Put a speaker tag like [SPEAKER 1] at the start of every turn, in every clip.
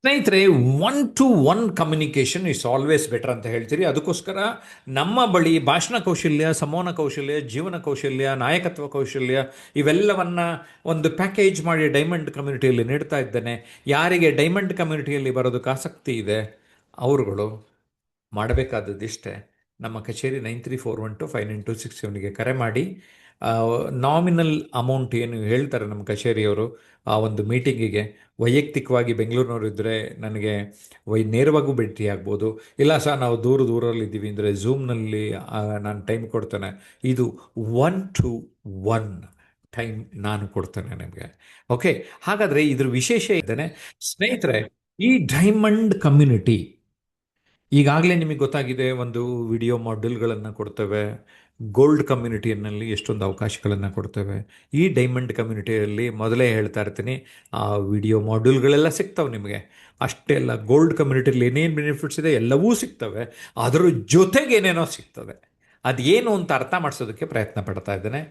[SPEAKER 1] ಸ್ನೇಹಿತರೆ, one to one communication is always better ಅಂತ ಹೇಳ್ತೀರಿ. ಅದಕ್ಕೋಸ್ಕರ ನಮ್ಮ ಬಳಿ ಭಾಷಣ ಕೌಶಲ್ಯ, ಸಂವಹನ ಕೌಶಲ್ಯ, ಜೀವನ ಕೌಶಲ್ಯ, ನಾಯಕತ್ವ ಕೌಶಲ್ಯ ಇವೆಲ್ಲವನ್ನ ಒಂದು ಪ್ಯಾಕೇಜ್ ಮಾಡಿ ಡೈಮಂಡ್ ಕಮ್ಯುನಿಟಿಯಲ್ಲಿ ನೀಡ್ತಾ ಇದ್ದೇನೆ. ಯಾರಿಗೆ ಡೈಮಂಡ್ ಕಮ್ಯುನಿಟಿಯಲ್ಲಿ ಬರೋದಕ್ಕೆ ಆಸಕ್ತಿ ಇದೆ ಅವರುಗಳು ಮಾಡಬೇಕಾದದ್ದಿಷ್ಟೇ. ನಮ್ಮ ಕಚೇರಿ 9341259267ಗೆ ಕರೆ ಮಾಡಿ. ನಾಮಿನಲ್ ಅಮೌಂಟ್ ಏನು ಹೇಳ್ತಾರೆ ನಮ್ಮ ಕಚೇರಿಯವರು ಆ ಒಂದು ಮೀಟಿಂಗಿಗೆ, ವೈಯಕ್ತಿಕವಾಗಿ ಬೆಂಗಳೂರಿನವರು ಇದ್ದರೆ ನನಗೆ ನೇರವಾಗೂ ಭೇಟಿ ಆಗ್ಬೋದು. ಇಲ್ಲ ಸರ್, ನಾವು ದೂರಲ್ಲಿದ್ದೀವಿ ಅಂದರೆ ಝೂಮ್ನಲ್ಲಿ ನಾನು ಟೈಮ್ ಕೊಡ್ತೇನೆ. ಇದು ಒನ್ ಟು ಒನ್ ಟೈಮ್ ನಾನು ಕೊಡ್ತೇನೆ ನಿಮಗೆ. ಓಕೆ, ಹಾಗಾದರೆ ಇದ್ರ ವಿಶೇಷ ಇದ್ದೇನೆ ಸ್ನೇಹಿತರೆ. ಈ ಡೈಮಂಡ್ ಕಮ್ಯುನಿಟಿ ಈಗಾಗಲೇ ನಿಮಗೆ ಗೊತ್ತಾಗಿದೆ, ಒಂದು ವಿಡಿಯೋ ಮಾಡ್ಯೂಲ್ಗಳನ್ನು ಕೊಡ್ತೇವೆ. ಗೋಲ್ಡ್ ಕಮ್ಯುನಿಟಿಯಲ್ಲಿ ಎಷ್ಟೊಂದು ಅವಕಾಶಗಳನ್ನು ಕೊಡ್ತೇವೆ. ಈ ಡೈಮಂಡ್ ಕಮ್ಯುನಿಟಿಯಲ್ಲಿ ಮೊದಲೇ ಹೇಳ್ತಾ ಇರ್ತೀನಿ, ಆ ವಿಡಿಯೋ ಮಾಡ್ಯೂಲ್ಗಳೆಲ್ಲ ಸಿಗ್ತವೆ ನಿಮಗೆ. ಅಷ್ಟೇ ಅಲ್ಲ, ಗೋಲ್ಡ್ ಕಮ್ಯುನಿಟಿಯಲ್ಲಿ ಏನೇನು ಬೆನಿಫಿಟ್ಸ್ ಇದೆ ಎಲ್ಲವೂ ಸಿಗ್ತವೆ. ಅದರ ಜೊತೆಗೆ ಏನೇನೋ ಸಿಗ್ತದೆ. ಅದೇನು ಅಂತ ಅರ್ಥ ಮಾಡಿಸೋದಕ್ಕೆ ಪ್ರಯತ್ನ ಪಡ್ತಾ ಇದ್ದೇನೆ.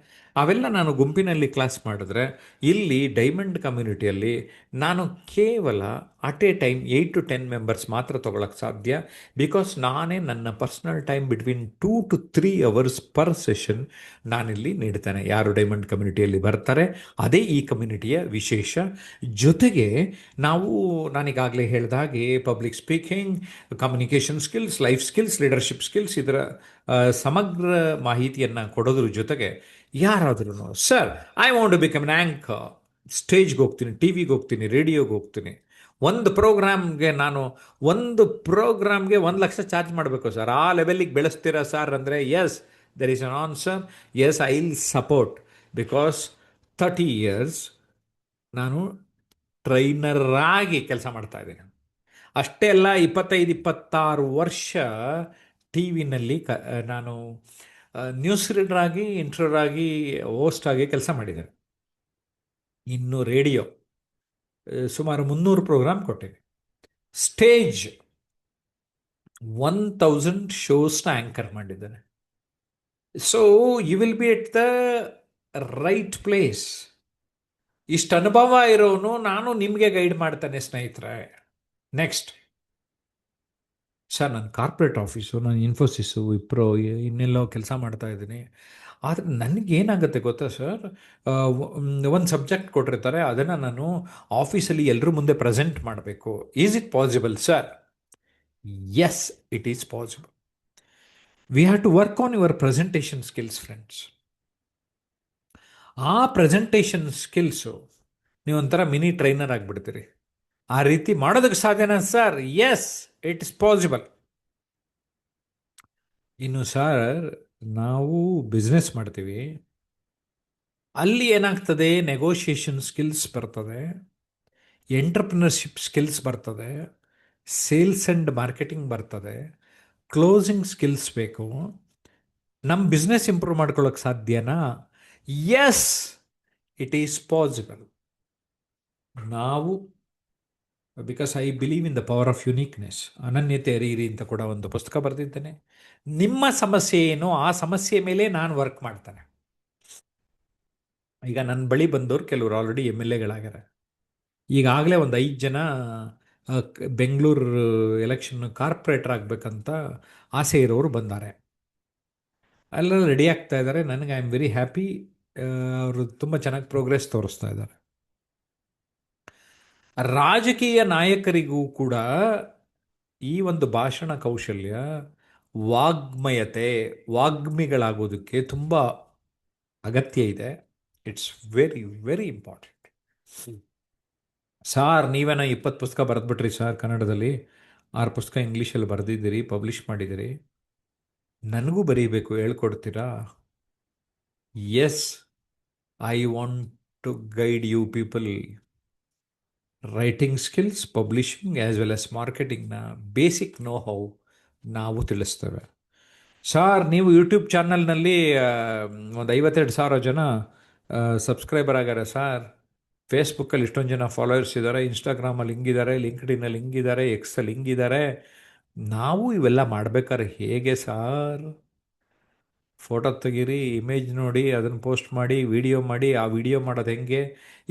[SPEAKER 1] ಅವೆಲ್ಲ ನಾನು ಗುಂಪಿನಲ್ಲಿ ಕ್ಲಾಸ್ ಮಾಡಿದ್ರೆ, ಇಲ್ಲಿ ಡೈಮಂಡ್ ಕಮ್ಯುನಿಟಿಯಲ್ಲಿ ನಾನು ಕೇವಲ at A time 8 to 10 members ಮಾತ್ರ ತೊಗೊಳಕ್ಕೆ ಸಾಧ್ಯ. ಬಿಕಾಸ್ ನಾನೇ ನನ್ನ personal time between 2 to 3 hours per session ನಾನಿಲ್ಲಿ ನೀಡ್ತೇನೆ. ಯಾರು ಡೈಮಂಡ್ ಕಮ್ಯುನಿಟಿಯಲ್ಲಿ ಬರ್ತಾರೆ ಅದೇ ಈ ಕಮ್ಯುನಿಟಿಯ ವಿಶೇಷ. ಜೊತೆಗೆ ನಾವು ನಾನೀಗಾಗಲೇ ಹೇಳಿದ ಹಾಗೆ public speaking, communication skills, life skills, leadership skills ಇದರ ಸಮಗ್ರ ಮಾಹಿತಿಯನ್ನು ಕೊಡೋದ್ರ ಜೊತೆಗೆ ಯಾರಾದ್ರೂ sir I want to become an anchor, ಸ್ಟೇಜ್ಗೆ ಹೋಗ್ತೀನಿ, ಟಿ ವಿಗೆ ಹೋಗ್ತೀನಿ, ರೇಡಿಯೋಗೆ ಹೋಗ್ತೀನಿ, ಒಂದು ಪ್ರೋಗ್ರಾಮ್ಗೆ 1 ಲಕ್ಷ ಚಾರ್ಜ್ ಮಾಡಬೇಕು ಸರ್, ಆ ಲೆವೆಲಿಗೆ ಬೆಳೆಸ್ತೀರಾ ಸರ್ ಅಂದರೆ, yes, there is an answer. Yes, I will support. Because 30 years ನಾನು ಟ್ರೈನರ್ ಆಗಿ ಕೆಲಸ ಮಾಡ್ತಾ ಇದ್ದೀನಿ. ಅಷ್ಟೇ ಅಲ್ಲ, 25-26 ವರ್ಷ ಟಿ ವಿನಲ್ಲಿ ನಾನು ನ್ಯೂಸ್ ರೀಡರ್ ಆಗಿ, ಇಂಟರ್ವ್ಯೂರ್ ಆಗಿ, ಹೋಸ್ಟ್ ಆಗಿ ಕೆಲಸ ಮಾಡಿದ್ದೇನೆ. ಇನ್ನು ರೇಡಿಯೋ ಸುಮಾರು 300 ಪ್ರೋಗ್ರಾಮ್ ಕೊಟ್ಟಿದೆ. ಸ್ಟೇಜ್ 1000 ಶೋಸ್ನ ಆ್ಯಂಕರ್ ಮಾಡಿದ್ದೇನೆ. So you will be at the right place. ಇಷ್ಟು ಅನುಭವ ಇರೋನು ನಾನು ನಿಮಗೆ ಗೈಡ್ ಮಾಡ್ತೇನೆ ಸ್ನೇಹಿತರೆ. ನೆಕ್ಸ್ಟ್ ಸರ್, ನಾನು ಕಾರ್ಪೊರೇಟ್ ಆಫೀಸು, ನಾನು ಇನ್ಫೋಸಿಸು, ವಿಪ್ರೋ ಇನ್ನೆಲ್ಲೋ ಕೆಲಸ ಮಾಡ್ತಾ ಇದ್ದೀನಿ. ಆದರೆ ನನಗೇನಾಗುತ್ತೆ ಗೊತ್ತಾ ಸರ್, ಒಂದು ಸಬ್ಜೆಕ್ಟ್ ಕೊಟ್ಟಿರ್ತಾರೆ, ಅದನ್ನು ನಾನು ಆಫೀಸಲ್ಲಿ ಎಲ್ಲರೂ ಮುಂದೆ ಪ್ರೆಸೆಂಟ್ ಮಾಡಬೇಕು. Is it possible sir? Yes, it is possible. We have to work on your presentation skills friends. ಆ ಪ್ರೆಸೆಂಟೇಷನ್ ಸ್ಕಿಲ್ಸು ನೀವೊಂಥರ ಮಿನಿ ಟ್ರೈನರ್ ಆಗಿಬಿಡ್ತೀರಿ. ಆ ರೀತಿ ಮಾಡೋದಕ್ಕೆ ಸಾಧ್ಯನಾ sir? Yes, it is possible. ಇನ್ನು ಸರ್, ನಾವು ಬಿಸ್ನೆಸ್ ಮಾಡ್ತೀವಿ, ಅಲ್ಲಿ ಏನಾಗ್ತದೆ, ನೆಗೋಷಿಯೇಷನ್ ಸ್ಕಿಲ್ಸ್ ಬರ್ತದೆ, ಎಂಟರ್ಪ್ರಿನರ್ಶಿಪ್ ಸ್ಕಿಲ್ಸ್ ಬರ್ತದೆ, ಸೇಲ್ಸ್ ಆ್ಯಂಡ್ ಮಾರ್ಕೆಟಿಂಗ್ ಬರ್ತದೆ, ಕ್ಲೋಸಿಂಗ್ ಸ್ಕಿಲ್ಸ್ ಬೇಕು. ನಮ್ಮ ಬಿಸ್ನೆಸ್ ಇಂಪ್ರೂವ್ ಮಾಡ್ಕೊಳ್ಳೋಕೆ ಸಾಧ್ಯನಾ? Yes, it is possible. ನಾವು, because I believe in the power of uniqueness, ಅನನ್ಯತೆ ಅರಿಯಿರಿ ಅಂತ ಕೂಡ ಒಂದು ಪುಸ್ತಕ ಬರೆದಿದ್ದೇನೆ. ನಿಮ್ಮ ಸಮಸ್ಯೆ ಏನು, ಆ ಸಮಸ್ಯೆ ಮೇಲೆ ನಾನು ವರ್ಕ್ ಮಾಡ್ತೇನೆ. ಈಗ ನನ್ನ ಬಳಿ ಬಂದವರು ಕೆಲವರು ಆಲ್ರೆಡಿ MLAಗಳಾಗ್ಯಾರ. ಈಗಾಗಲೇ ಒಂದು 5 ಜನ ಬೆಂಗಳೂರು ಎಲೆಕ್ಷನ್ ಕಾರ್ಪೊರೇಟರ್ ಆಗಬೇಕಂತ ಆಸೆ ಇರೋರು ಬಂದ್ದಾರೆ. ಎಲ್ಲರೂ ರೆಡಿ ಆಗ್ತಾ ಇದ್ದಾರೆ. ನನಗೆ ಐ ಆಮ್ ವೆರಿ ಹ್ಯಾಪಿ. ಅವರು ತುಂಬ ಚೆನ್ನಾಗಿ ಪ್ರೋಗ್ರೆಸ್ ತೋರಿಸ್ತಾ ಇದ್ದಾರೆ. ರಾಜಕೀಯ ನಾಯಕರಿಗೂ ಕೂಡ ಈ ಒಂದು ಭಾಷಣ ಕೌಶಲ್ಯ, ವಾಗ್ಮಯತೆ, ವಾಗ್ಮಿಗಳಾಗೋದಕ್ಕೆ ತುಂಬ ಅಗತ್ಯ ಇದೆ. It's very very important. Sir, ನೀವೇನೋ 20 ಪುಸ್ತಕ ಬರೆದ್ಬಿಟ್ರಿ ಸರ್ ಕನ್ನಡದಲ್ಲಿ, 6 ಪುಸ್ತಕ ಇಂಗ್ಲೀಷಲ್ಲಿ ಬರೆದಿದ್ದೀರಿ, ಪಬ್ಲಿಷ್ ಮಾಡಿದ್ದೀರಿ, ನನಗೂ ಬರೀಬೇಕು, ಹೇಳ್ಕೊಡ್ತೀರಾ? Yes, I want to guide you people. Writing skills, publishing as well as ಮಾರ್ಕೆಟಿಂಗ್ನ ಬೇಸಿಕ್ ನೋ ಹೌ ನಾವು ತಿಳಿಸ್ತೇವೆ. ಸರ್, ನೀವು ಯೂಟ್ಯೂಬ್ ಚಾನಲ್ನಲ್ಲಿ ಒಂದು 52,000 ಜನ ಸಬ್ಸ್ಕ್ರೈಬರ್ ಆಗ್ಯಾರ ಸರ್, ಫೇಸ್ಬುಕ್ಕಲ್ಲಿ ಇಷ್ಟೊಂದು ಜನ ಫಾಲೋವರ್ಸ್ ಇದ್ದಾರೆ, ಇನ್ಸ್ಟಾಗ್ರಾಮಲ್ಲಿ ಹಿಂಗಿದ್ದಾರೆ, ಲಿಂಕ್ಡ್ಇನ್ನಲ್ಲಿ ಹಿಂಗಿದ್ದಾರೆ, ಎಕ್ಸಲ್ಲಿ ಹಿಂಗಿದ್ದಾರೆ. ನಾವು ಇವೆಲ್ಲ ಮಾಡ್ಬೇಕಾದ್ರೆ ಹೇಗೆ ಸಾರ್? ಫೋಟೋ ತೆಗೀರಿ, ಇಮೇಜ್ ನೋಡಿ, ಅದನ್ನು ಪೋಸ್ಟ್ ಮಾಡಿ, ವಿಡಿಯೋ ಮಾಡಿ. ಆ ವಿಡಿಯೋ ಮಾಡೋದು ಹೆಂಗೆ?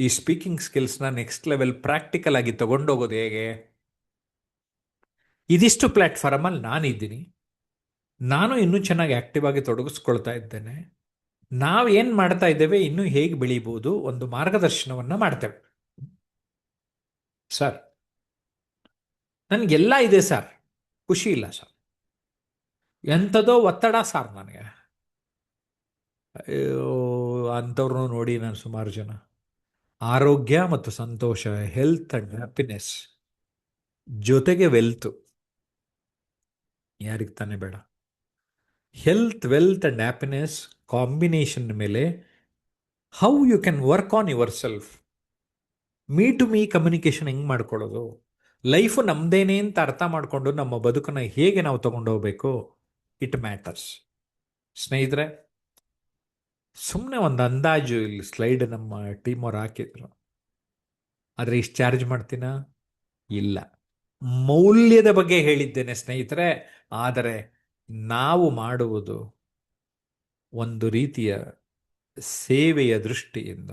[SPEAKER 1] ಈ ಸ್ಪೀಕಿಂಗ್ ಸ್ಕಿಲ್ಸ್ನ ನೆಕ್ಸ್ಟ್ ಲೆವೆಲ್ ಪ್ರಾಕ್ಟಿಕಲ್ ಆಗಿ ತೊಗೊಂಡೋಗೋದು ಹೇಗೆ? ಇದಿಷ್ಟು ಪ್ಲ್ಯಾಟ್ಫಾರ್ಮಲ್ಲಿ ನಾನಿದ್ದೀನಿ. ನಾನು ಇನ್ನೂ ಚೆನ್ನಾಗಿ ಆಕ್ಟಿವ್ ಆಗಿ ತೊಡಗಿಸ್ಕೊಳ್ತಾ ಇದ್ದೇನೆ. ನಾವು ಏನು ಮಾಡ್ತಾ ಇದ್ದೇವೆ, ಇನ್ನೂ ಹೇಗೆ ಬೆಳೀಬೋದು, ಒಂದು ಮಾರ್ಗದರ್ಶನವನ್ನು ಮಾಡ್ತೇವೆ. ಸರ್, ನನಗೆಲ್ಲ ಇದೆ ಸರ್, ಖುಷಿ ಇಲ್ಲ ಸರ್. ಎಂಥದೋ ಒತ್ತಡ ಸರ್ ನನಗೆ. ಅಯ್ಯೋ, ಅಂಥವ್ರನ್ನೂ ನೋಡಿ ನಾನು ಸುಮಾರು ಜನ. ಆರೋಗ್ಯ ಮತ್ತು ಸಂತೋಷ, ಹೆಲ್ತ್ ಅಂಡ್ ಹ್ಯಾಪಿನೆಸ್, ಜೊತೆಗೆ ವೆಲ್ತ್, ಯಾರಿಗೆ ತಾನೇ ಬೇಡ? Health, wealth and happiness combination ಮೇಲೆ how you can work on yourself. Me to me communication ಹೆಂಗೆ ಮಾಡ್ಕೊಳ್ಳೋದು, ಲೈಫು ನಮ್ದೇನೆ ಅಂತ ಅರ್ಥ ಮಾಡಿಕೊಂಡು ನಮ್ಮ ಬದುಕನ್ನು ಹೇಗೆ ನಾವು ತಗೊಂಡೋಗ್ಬೇಕು, ಇಟ್ ಮ್ಯಾಟರ್ಸ್. ಸ್ನೇಹಿತರೆ, ಸುಮ್ಮನೆ ಒಂದು ಅಂದಾಜು ಇಲ್ಲಿ ಸ್ಲೈಡ್ ನಮ್ಮ ಟೀಮ್ ಅವ್ರು ಹಾಕಿದ್ರು, ಆದರೆ ಇಷ್ಟು ಚಾರ್ಜ್ ಮಾಡ್ತೀನಾ? ಇಲ್ಲ. ಮೌಲ್ಯದ ಬಗ್ಗೆ ಹೇಳಿದ್ದೇನೆ ಸ್ನೇಹಿತರೆ. ಆದರೆ ನಾವು ಮಾಡುವುದು ಒಂದು ರೀತಿಯ ಸೇವೆಯ ದೃಷ್ಟಿಯಿಂದ.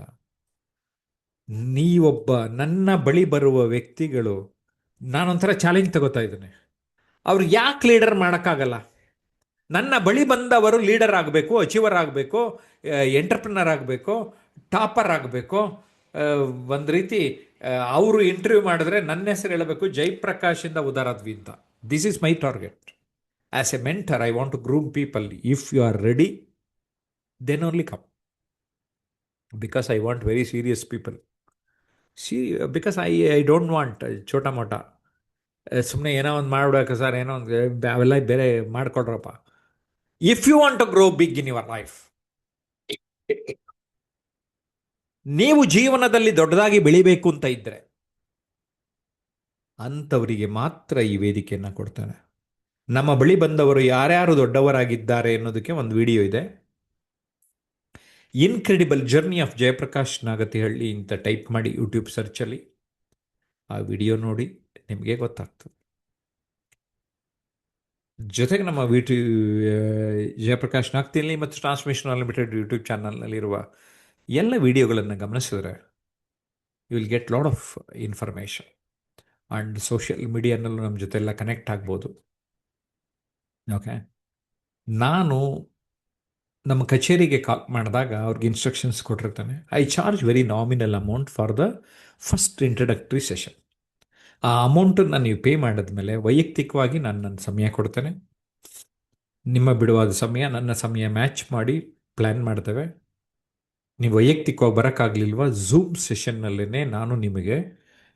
[SPEAKER 1] ನೀವೊಬ್ಬ ನನ್ನ ಬಳಿ ಬರುವ ವ್ಯಕ್ತಿಗಳು, ನಾನೊಂಥರ ಚಾಲೆಂಜ್ ತಗೋತಾ ಇದ್ದೇನೆ. ಅವ್ರು ಯಾಕೆ ಲೀಡರ್ ಮಾಡೋಕ್ಕಾಗಲ್ಲ? ನನ್ನ ಬಳಿ ಬಂದವರು ಲೀಡರ್ ಆಗಬೇಕು, ಅಚೀವರ್ ಆಗಬೇಕು, ಎಂಟರ್ಪ್ರಿನರ್ ಆಗಬೇಕು, ಟಾಪರ್ ಆಗಬೇಕು. ಒಂದು ರೀತಿ ಅವರು ಇಂಟರ್ವ್ಯೂ ಮಾಡಿದ್ರೆ ನನ್ನ ಹೆಸರು ಹೇಳಬೇಕು, ಜಯಪ್ರಕಾಶಿಂದ ಉದಾರದ್ವಿ ಅಂತ. This is my target. As a mentor, I want to groom people. If you are ready, then only come. Because I want very serious people. Because I don't want ಛೋಟ ಮೋಟ ಸುಮ್ಮನೆ ಏನೋ ಒಂದು ಮಾಡ್ಬೇಕು ಸರ್, ಏನೋ ಒಂದು ಅವೆಲ್ಲ ಬೇರೆ ಮಾಡ್ಕೊಳ್ರಪ್ಪ. If you want to grow big in your life, ನೀವು ಜೀವನದಲ್ಲಿ ದೊಡ್ಡದಾಗಿ ಬೆಳಿಬೇಕು ಅಂತ ಇದ್ದರೆ, ಅಂಥವರಿಗೆ ಮಾತ್ರ ಈ ವೇದಿಕೆಯನ್ನು ಕೊಡ್ತಾನೆ. ನಮ್ಮ ಬಳಿ ಬಂದವರು ಯಾರ್ಯಾರು ದೊಡ್ಡವರಾಗಿದ್ದಾರೆ ಅನ್ನೋದಕ್ಕೆ ಒಂದು ವಿಡಿಯೋ ಇದೆ. Incredible journey of Jayaprakash Nagathihalli ಅಂತ ಟೈಪ್ ಮಾಡಿ ಯೂಟ್ಯೂಬ್ ಸರ್ಚಲ್ಲಿ ಆ ವಿಡಿಯೋ ನೋಡಿ, ನಿಮಗೆ ಗೊತ್ತಾಗ್ತದೆ. ಜೊತೆಗೆ ನಮ್ಮ ಜಯಪ್ರಕಾಶ್ ನಾಗ್ತಿಹಳ್ಳಿ ಮತ್ತು ಟ್ರಾನ್ಸ್ಮಿಷನ್ ಅನ್ಲಿಮಿಟೆಡ್ ಯೂಟ್ಯೂಬ್ ಚಾನಲ್ನಲ್ಲಿರುವ ಎಲ್ಲ ವಿಡಿಯೋಗಳನ್ನು ಗಮನಿಸಿದ್ರೆ you will get lot of information. And social ಮೀಡಿಯಾನಲ್ಲೂ ನಮ್ಮ ಜೊತೆ ಎಲ್ಲ ಕನೆಕ್ಟ್ ಆಗ್ಬೋದು. ಓಕೆ, ನಾನು ನಮ್ಮ ಕಚೇರಿಗೆ ಕಾಲ್ ಮಾಡಿದಾಗ ಅವ್ರಿಗೆ ಇನ್ಸ್ಟ್ರಕ್ಷನ್ಸ್ ಕೊಟ್ಟಿರ್ತಾನೆ. I charge very nominal amount for the first introductory session. ಆ ಅಮೌಂಟನ್ನು ನೀವು ಪೇ ಮಾಡಿದ್ಮೇಲೆ ವೈಯಕ್ತಿಕವಾಗಿ ನಾನು ನನ್ನ ಸಮಯ ಕೊಡ್ತೇನೆ. ನಿಮ್ಮ ಬಿಡುವಾದ ಸಮಯ ನನ್ನ ಸಮಯ ಮ್ಯಾಚ್ ಮಾಡಿ ಪ್ಲ್ಯಾನ್ ಮಾಡ್ತೇವೆ. ನೀವು ವೈಯಕ್ತಿಕವಾಗಿ ಬರೋಕ್ಕಾಗಲಿಲ್ವಾ, ಝೂಮ್ ಸೆಷನ್ನಲ್ಲೇ ನಾನು ನಿಮಗೆ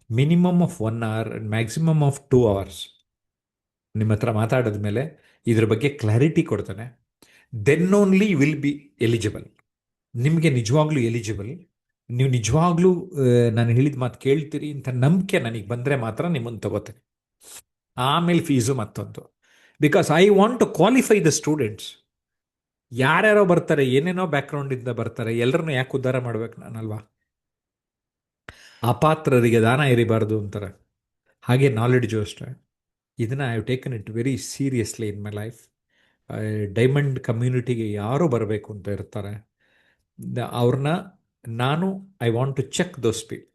[SPEAKER 1] minimum of 1 hour and maximum of 2 hours ನಿಮ್ಮ ಹತ್ರ ಮಾತಾಡಿದ ಮೇಲೆ ಇದ್ರ ಬಗ್ಗೆ ಕ್ಲಾರಿಟಿ ಕೊಡ್ತಾನೆ. Then only will be eligible. ನಿಮಗೆ ನಿಜವಾಗ್ಲೂ ಎಲಿಜಿಬಲ್, ನೀವು ನಿಜವಾಗ್ಲೂ ನಾನು ಹೇಳಿದ ಮಾತು ಕೇಳ್ತೀರಿ ಅಂತ ನಂಬಿಕೆ ನನಗೆ ಬಂದರೆ ಮಾತ್ರ ನಿಮ್ಮನ್ನು ತಗೋತೇನೆ. ಆಮೇಲೆ ಫೀಸು ಮತ್ತೊಂದು. Because I want to qualify the students. ಯಾರ್ಯಾರೋ ಬರ್ತಾರೆ, ಏನೇನೋ ಬ್ಯಾಕ್ಗ್ರೌಂಡಿಂದ ಬರ್ತಾರೆ, ಎಲ್ಲರನ್ನೂ ಯಾಕೆ ಉದ್ಧಾರ ಮಾಡ್ಬೇಕು ನಾನಲ್ವಾ? ಅಪಾತ್ರರಿಗೆ ದಾನ ಎರಿಬಾರ್ದು ಅಂತಾರೆ, ಹಾಗೆ ನಾಲೆಡ್ಜು ಅಷ್ಟೇ. ಇದನ್ನು I have taken it very seriously in my life. Diamond ಕಮ್ಯುನಿಟಿಗೆ ಯಾರು ಬರಬೇಕು ಅಂತ ಇರ್ತಾರೆ, ಅವ್ರನ್ನ ನಾನು I want to check those people.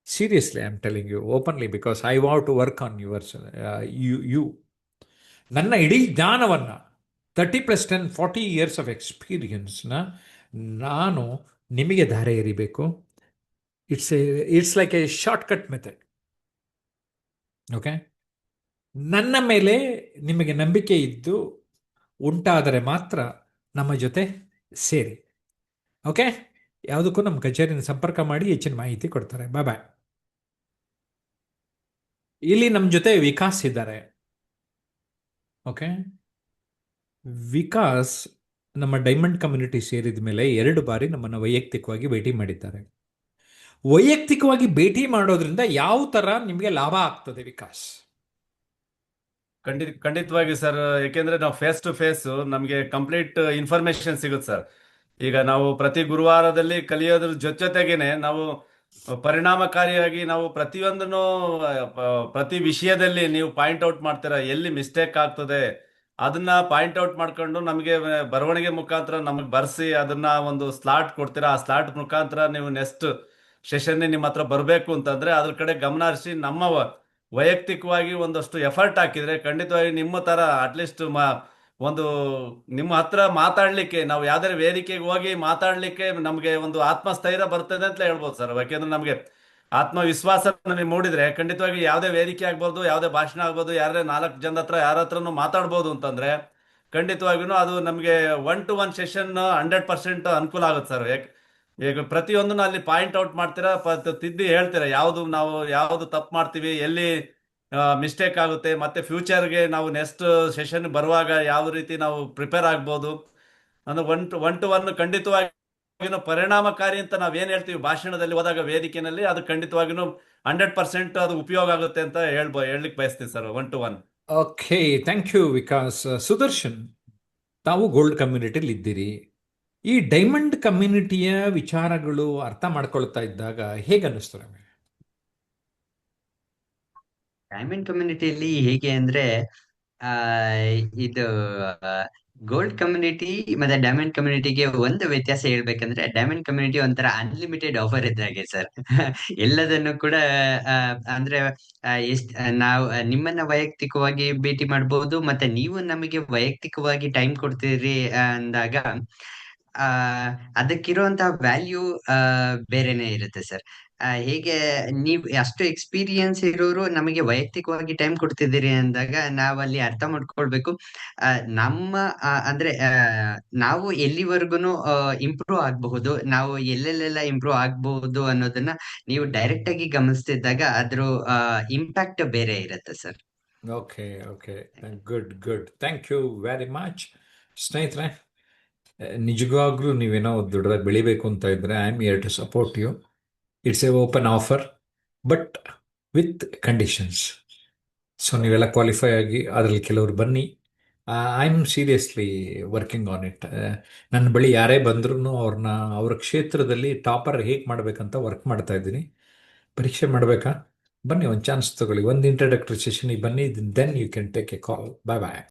[SPEAKER 1] Seriously I am telling you openly, because I want to work on yours you. ನನ್ನ ಇಡೀ ಜ್ಞಾನವನ್ನು 30+10 40 years ಆಫ್ ಎಕ್ಸ್ಪೀರಿಯನ್ಸ್ನ ನಾನು ನಿಮಗೆ ಧಾರೆ ಎರಿಬೇಕು. It's like a shortcut method. Okay, ನನ್ನ ಮೇಲೆ ನಿಮಗೆ ನಂಬಿಕೆ ಇದ್ದು ಉಂಟಾದರೆ ಮಾತ್ರ ನಮ್ಮ ಜೊತೆ ಸೇರಿ. ಓಕೆ, ಯಾವುದಕ್ಕೂ ನಮ್ಮ ಕಚೇರಿನ ಸಂಪರ್ಕ ಮಾಡಿ ಹೆಚ್ಚಿನ ಮಾಹಿತಿ ಕೊಡ್ತಾರೆ. ಬಾಯ್ ಬಾಯ್. ಇಲ್ಲಿ ನಮ್ಮ ಜೊತೆ ವಿಕಾಸ್ ಇದ್ದಾರೆ. ಓಕೆ, ವಿಕಾಸ್ ನಮ್ಮ ಡೈಮಂಡ್ ಕಮ್ಯುನಿಟಿ ಸೇರಿದ ಮೇಲೆ 2 ಬಾರಿ ನಮ್ಮನ್ನು ವೈಯಕ್ತಿಕವಾಗಿ ಭೇಟಿ ಮಾಡಿದ್ದಾರೆ. ವೈಯಕ್ತಿಕವಾಗಿ ಭೇಟಿ ಮಾಡೋದ್ರಿಂದ ಯಾವ ಥರ ನಿಮಗೆ ಲಾಭ ಆಗ್ತದೆ ವಿಕಾಸ್?
[SPEAKER 2] ಖಂಡಿತವಾಗಿ ಸರ್. ಯಾಕೆಂದ್ರೆ ನಾವು ಫೇಸ್ ಟು ಫೇಸ್ ನಮಗೆ ಕಂಪ್ಲೀಟ್ ಇನ್ಫಾರ್ಮೇಶನ್ ಸಿಗುತ್ತೆ ಸರ್. ಈಗ ನಾವು ಪ್ರತಿ ಗುರುವಾರದಲ್ಲಿ ಕಲಿಯೋದ್ರ ಜೊತೆಗೇನೆ ನಾವು ಪರಿಣಾಮಕಾರಿಯಾಗಿ ನಾವು ಪ್ರತಿಯೊಂದನ್ನು ಪ್ರತಿ ವಿಷಯದಲ್ಲಿ ನೀವು ಪಾಯಿಂಟ್ ಔಟ್ ಮಾಡ್ತೀರಾ, ಎಲ್ಲಿ ಮಿಸ್ಟೇಕ್ ಆಗ್ತದೆ ಅದನ್ನ ಪಾಯಿಂಟ್ ಔಟ್ ಮಾಡ್ಕೊಂಡು ನಮಗೆ ಬರವಣಿಗೆ ಮುಖಾಂತರ ನಮಗೆ ಬರ್ಸಿ ಅದನ್ನ ಒಂದು ಸ್ಲಾಟ್ ಕೊಡ್ತೀರಾ. ಆ ಸ್ಲಾಟ್ ಮುಖಾಂತರ ನೀವು ನೆಕ್ಸ್ಟ್ ಸೆಷನ್ ನಿಮ್ಮ ಹತ್ರ ಬರಬೇಕು ಅಂತಂದ್ರೆ ಅದ್ರ ಕಡೆ ಗಮನ ಹರಿಸಿ ನಮ್ಮ ವೈಯಕ್ತಿಕವಾಗಿ ಒಂದಷ್ಟು ಎಫರ್ಟ್ ಹಾಕಿದ್ರೆ ಖಂಡಿತವಾಗಿ ನಿಮ್ಮ ತರ ಅಟ್ಲೀಸ್ಟ್ ಒಂದು ನಿಮ್ಮ ಹತ್ರ ಮಾತಾಡ್ಲಿಕ್ಕೆ, ನಾವು ಯಾವ್ದಾದ್ರು ವೇದಿಕೆಗೆ ಹೋಗಿ ಮಾತಾಡ್ಲಿಕ್ಕೆ ನಮಗೆ ಒಂದು ಆತ್ಮಸ್ಥೈರ್ಯ ಬರ್ತದೆ ಅಂತ ಹೇಳ್ಬೋದು ಸರ್. ಯಾಕೆಂದ್ರೆ ನಮಗೆ ಆತ್ಮವಿಶ್ವಾಸ ನಮಗೆ ಮೂಡಿದ್ರೆ ಖಂಡಿತವಾಗಿ ಯಾವುದೇ ವೇದಿಕೆ ಆಗ್ಬೋದು, ಯಾವುದೇ ಭಾಷಣ ಆಗ್ಬೋದು, ಯಾರೇ 4 ಜನದ ಹತ್ರ ಯಾರ ಹತ್ರನೂ ಮಾತಾಡ್ಬೋದು ಅಂತಂದ್ರೆ ಖಂಡಿತವಾಗಿನೂ ಅದು ನಮಗೆ 1-to-1 ಸೆಷನ್ 100% ಅನುಕೂಲ ಆಗುತ್ತೆ ಸರ್. ಈಗ ಪ್ರತಿಯೊಂದನ್ನು ಅಲ್ಲಿ ಪಾಯಿಂಟ್ ಔಟ್ ಮಾಡ್ತೀರಾ, ತಿದ್ದಿ ಹೇಳ್ತೀರಾ ಯಾವುದು ತಪ್ಪು ಮಾಡ್ತೀವಿ, ಎಲ್ಲಿ ಮಿಸ್ಟೇಕ್ ಆಗುತ್ತೆ, ಮತ್ತೆ ಫ್ಯೂಚರ್ಗೆ ನಾವು ನೆಕ್ಸ್ಟ್ ಸೆಷನ್ ಬರುವಾಗ ಯಾವ ರೀತಿ ನಾವು ಪ್ರಿಪೇರ್ ಆಗ್ಬೋದು ಅಂದ್ರೆ ಒನ್ ಟು ಒನ್ ಖಂಡಿತವಾಗಿನೂ ಪರಿಣಾಮಕಾರಿ ಅಂತ ನಾವೇನ್ ಹೇಳ್ತೀವಿ ಭಾಷಣದಲ್ಲಿ ಹೋದಾಗ ವೇದಿಕೆಯಲ್ಲಿ, ಅದು ಖಂಡಿತವಾಗಿನೂ 100% ಅದು ಉಪಯೋಗ ಆಗುತ್ತೆ ಅಂತ ಹೇಳಲಿಕ್ಕೆ ಬಯಸ್ತೀವಿ sir. 1-to-1.
[SPEAKER 1] Okay, thank you Vikas. Sudarshan, ತಾವು ಗೋಲ್ಡ್ ಕಮ್ಯುನಿಟಿಲಿ ಇದ್ದೀರಿ. ಈ ಡೈಮಂಡ್ ಕಮ್ಯುನಿಟಿಯ ವಿಚಾರಗಳು ಅರ್ಥ ಮಾಡ್ಕೊಳ್ತಾ ಇದ್ದಾಗ ಹೇಗೆ ಅನ್ನಿಸ್ತು ನಮಗೆ?
[SPEAKER 3] ಡೈಮಂಡ್ ಕಮ್ಯುನಿಟಿಯಲ್ಲಿ ಹೇಗೆ ಅಂದ್ರೆ ಆ ಇದು ಗೋಲ್ಡ್ ಕಮ್ಯುನಿಟಿ ಮತ್ತೆ ಡೈಮಂಡ್ ಕಮ್ಯುನಿಟಿಗೆ ಒಂದು ವ್ಯತ್ಯಾಸ ಹೇಳ್ಬೇಕಂದ್ರೆ, ಡೈಮಂಡ್ ಕಮ್ಯುನಿಟಿ ಒಂಥರ ಅನ್ಲಿಮಿಟೆಡ್ ಆಫರ್ ಇದ್ದಾಗೆ ಸರ್. ಎಲ್ಲದನ್ನು ಕೂಡ ಅಂದ್ರೆ ಎಷ್ಟ್ ನಾವು ನಿಮ್ಮನ್ನ ವೈಯಕ್ತಿಕವಾಗಿ ಭೇಟಿ ಮಾಡಬಹುದು, ಮತ್ತೆ ನೀವು ನಮಗೆ ವೈಯಕ್ತಿಕವಾಗಿ ಟೈಮ್ ಕೊಡ್ತೀರಿ ಅಂದಾಗ ಆ ಅದಕ್ಕಿರುವಂತಹ ವ್ಯಾಲ್ಯೂ ಬೇರೆನೆ ಇರುತ್ತೆ ಸರ್. ಹೇಗೆ ನೀವ್ ಅಷ್ಟು ಎಕ್ಸ್ಪೀರಿಯನ್ಸ್ ಇರೋರು ನಮಗೆ ವೈಯಕ್ತಿಕವಾಗಿ ಟೈಮ್ ಕೊಡ್ತಿದ್ದೀರಿ ಅಂದಾಗ ನಾವಲ್ಲಿ ಅರ್ಥ ಮಾಡ್ಕೊಳ್ಬೇಕು, ನಮ್ಮ ಅಂದ್ರೆ ನಾವು ಎಲ್ಲಿವರೆಗೂ ಇಂಪ್ರೂವ್ ಆಗಬಹುದು, ನಾವು ಎಲ್ಲೆಲ್ಲೆಲ್ಲ ಇಂಪ್ರೂವ್ ಆಗಬಹುದು ಅನ್ನೋದನ್ನ ನೀವು ಡೈರೆಕ್ಟ್ ಆಗಿ ಗಮನಿಸ್ತಿದ್ದಾಗ ಅದ್ರ ಇಂಪ್ಯಾಕ್ಟ್ ಬೇರೆ ಇರುತ್ತೆ sir.
[SPEAKER 1] Okay okay, good good, thank you very much. ಸ್ನೇಹಿತರೆ, ನಿಜವಾಗ್ಲೂ ನೀವೇನೋ ದೊಡ್ಡದಾಗಿ ಬೆಳಿಬೇಕು ಅಂತ ಇದ್ರೆ I am here to support you. It's a open offer, but with conditions. So ನೀವೆಲ್ಲ ಕ್ವಾಲಿಫೈ ಆಗಿ ಅದರಲ್ಲಿ ಕೆಲವರು ಬನ್ನಿ. I am seriously working on it. ನನ್ನ ಬಳಿ ಯಾರೇ ಬಂದ್ರೂ ಅವ್ರ ಕ್ಷೇತ್ರದಲ್ಲಿ ಟಾಪರ್ ಹೇಗೆ ಮಾಡಬೇಕಂತ ವರ್ಕ್ ಮಾಡ್ತಾ ಇದ್ದೀನಿ. ಪರೀಕ್ಷೆ ಮಾಡಬೇಕಾ? ಬನ್ನಿ, ಒಂದು ಚಾನ್ಸ್ ತಗೊಳ್ಳಿ, ಒಂದು ಇಂಟ್ರಡಕ್ಟರಿ ಸೆಷನಿಗೆ ಬನ್ನಿ, then you can take a call. Bye bye.